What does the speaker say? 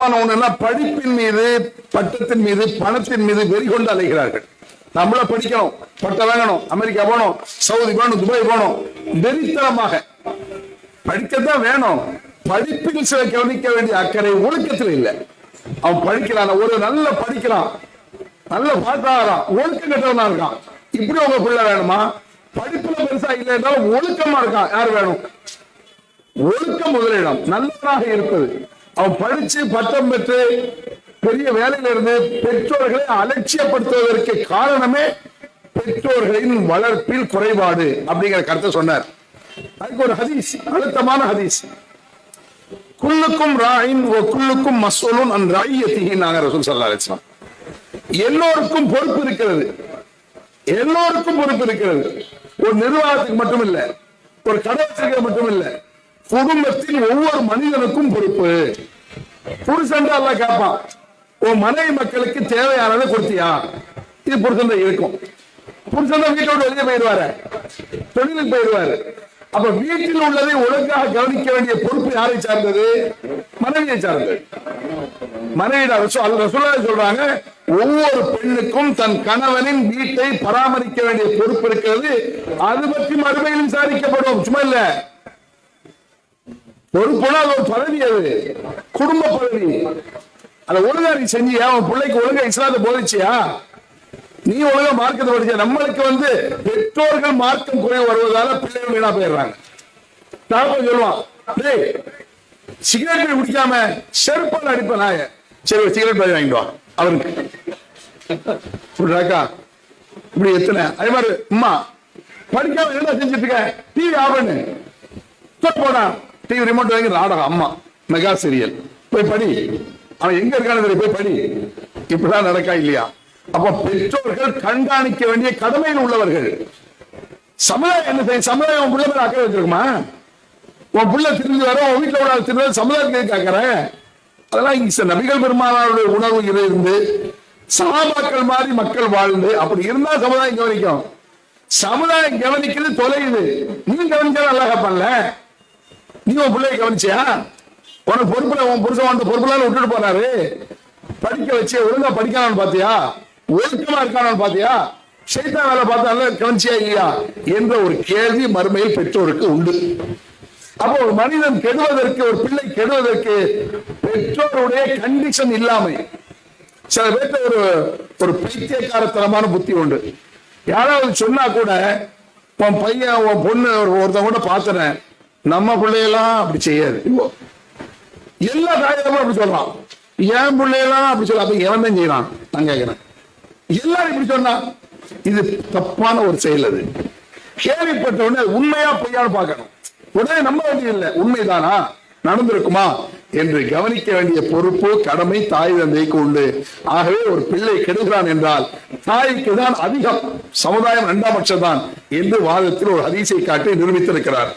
படிப்பின் மீது, பட்டத்தின் மீது, பணத்தின் மீது வெறி கொண்டு அலைகிறார்கள். நம்மள படிக்கணும், பட்டம் வாங்கணும், அமெரிக்கா போகணும், சவுதி போகணும், துபாய் போகணும், வெறித்தனமாக படிக்கத்தான் வேணும். படிப்பில் சில கவனிக்க வேண்டிய அக்கறை ஒழுக்கத்தில் இல்லை. அவன் படிக்கிறான், ஒரு நல்ல படிக்கிறான், நல்ல பாட்டாகிறான், ஒழுக்கம் கட்டவனா இருக்கான். இப்படி உங்க பிள்ளை வேணுமா? படிப்புல பெருசா இல்லை என்றாலும் ஒழுக்கமா இருக்கான். யார் வேணும்? ஒழுக்கம் முதலிடம். நல்லவனாக இருப்பது. அவன் படிச்சு பட்டம் பெற்று பெரிய வேலையில இருந்து பெற்றோர்களை அலட்சியப்படுத்துவதற்கு காரணமே பெற்றோர்களின் வளர்ப்பில் குறைபாடு அப்படிங்கிற கருத்தை சொன்னார். அதுக்கு ஒரு ஹதீஸ், அழுத்தமான ஹதீஸ். குல்லுக்கும் ராயின் ஓ குல்லுக்கும் மஸ்ஊலுன் அன் ரஅய்யத்திஹி நாங்க ரசூல் ஸல்லல்லாஹு அலைஹி வஸல்லம். எல்லோருக்கும் பொறுப்பு இருக்கிறது, எல்லோருக்கும் பொறுப்பு இருக்கிறது. ஒரு நிர்வாகத்துக்கு மட்டும் இல்ல, ஒரு கடை வச்சிருக்க மட்டும் இல்ல, குடும்பத்தில் ஒவ்வொரு மனிதனுக்கும் பொறுப்பு. புருஷன் அல்லாஹ் கேட்பான், உன் மனைவி மக்களுக்கு தேவையானதை கொடுத்தியா? இது புருஷன் இருக்கும். புருஷன் வீட்டோட வெளியே போயிடுவாரு, தொழிலுக்கு போயிடுவாரு. அப்ப வீட்டில் உள்ளதை ஒழுங்காக கவனிக்க வேண்டிய பொறுப்பு யாரை சார்ந்தது? மனைவியை சார்ந்தது. மனைவியிடம் சொல்றாங்க, ஒவ்வொரு பெண்ணுக்கும் தன் கணவனின் வீட்டை பராமரிக்க வேண்டிய பொறுப்பு இருக்கிறது. அது பற்றி மறுமையில் விசாரிக்கப்படும். சும்மா இல்ல, பொறுப்புனா அது ஒரு பதவி, அது குடும்ப பதவி. அதை ஒழுங்கா நீ செஞ்சியா? உன் பிள்ளைக்கு ஒழுங்கா இஸ்லாத்தை போதிச்சியா? நீ ஒழுங்கா மார்க்கத்தை படிச்ச? நம்மளுக்கு பெற்றோர்கள் மார்க்கம் குறைவு வருவதால பிள்ளைகள் வீணா போயிடுறாங்க. தாப்பன் சொல்லுவான், டேய் சிகரெட் குடிக்காம செருப்பால் அடிப்பேன் நாய. சரி, ஒரு சிகரெட் பாதி வாங்கிட்டு வா அவருக்கு. இப்படி எத்தனை அதே மாதிரி அம்மா படிக்காம என்ன செஞ்சுட்டு இருக்க? டிவி ஆஃப் பண்ணு, போடா டிவி ரிமோட் வாங்கி நாடகம், அம்மா மெகா சீரியல் போய் படி. அவன் எங்க இருக்கானு போய் படி. இப்படிதான் நடக்கா இல்லையா? அப்ப பெற்றோர்கள் கண்காணிக்க வேண்டிய கடமையில் உள்ளவர்கள். சமுதாயம் என்ன செய்யும்? சமுதாயம் உன் பிள்ளை மேல அக்கறை வச்சிருக்குமா? உன் பிள்ளை திரும்பி வர, உன் வீட்டுல ஒரு திரும்ப சமுதாயத்துக்கு கேட்கற. அதெல்லாம் நபிகள் பெருமானாருடைய உணர்வு இருந்து சஹாபாக்கள் மாதிரி மக்கள் வாழ்ந்து அப்படி இருந்தா சமுதாயம் கவனிக்கும். சமுதாயம் கவனிக்கிறது தொலையுது. நீ கவனிச்சா நல்லா கேட்பான்ல. நீ உன் பிள்ளைய கவனிச்சியா? உனக்கு பொறுப்புல உன் புருஷன் பொறுப்புல விட்டுட்டு போறாரு. படிக்க வச்சு ஒழுங்கா படிக்கானு பாத்தியா? ஒழுக்கமா இருக்கானு பாத்தியா? ஷைத்தான் வேலை பார்த்தா கவனிச்சியா இல்லையா என்ற ஒரு கேள்வி மறுமையில் பெற்றோருக்கு உண்டு. அப்போ ஒரு மனிதன் கெடுவதற்கு, ஒரு பிள்ளை கெடுவதற்கு பெற்றோருடைய கண்டிஷன் இல்லாமை. சில பேருக்கு ஒரு பைத்தியக்காரத்தனமான புத்தி உண்டு. யாராவது சொன்னா கூட, உன் பையன் உன் பொண்ணு ஒருத்தன் கூட பார்த்தன, நம்ம பிள்ளையெல்லாம் அப்படி செய்யாது. எல்லா தாயமும் அப்படி சொல்லலாம். என் பிள்ளையெல்லாம் அப்படி சொல்ல, அப்ப எவன் தான் செய்யறான் நான் கேட்கிறேன். எல்லாரும் இப்படி சொன்னா இது தப்பான ஒரு செயல். அது கேள்விப்பட்ட உடனே உண்மையா பொய்யான்னு பார்க்கணும். உடனே நம்ப வேண்டியது இல்லை, உண்மைதானா, நடந்திருக்குமா என்று கவனிக்க வேண்டிய பொறுப்பு, கடமை தாய் தந்தைக்கு உண்டு. ஆகவே ஒரு பிள்ளை கெடுகிறான் என்றால் தாய்க்கு தான் அதிகம், சமுதாயம் இரண்டாம் பட்சம் தான் என்று வாதத்தில் ஒரு ஹதீஸை காட்டி நிரூபித்திருக்கிறார்.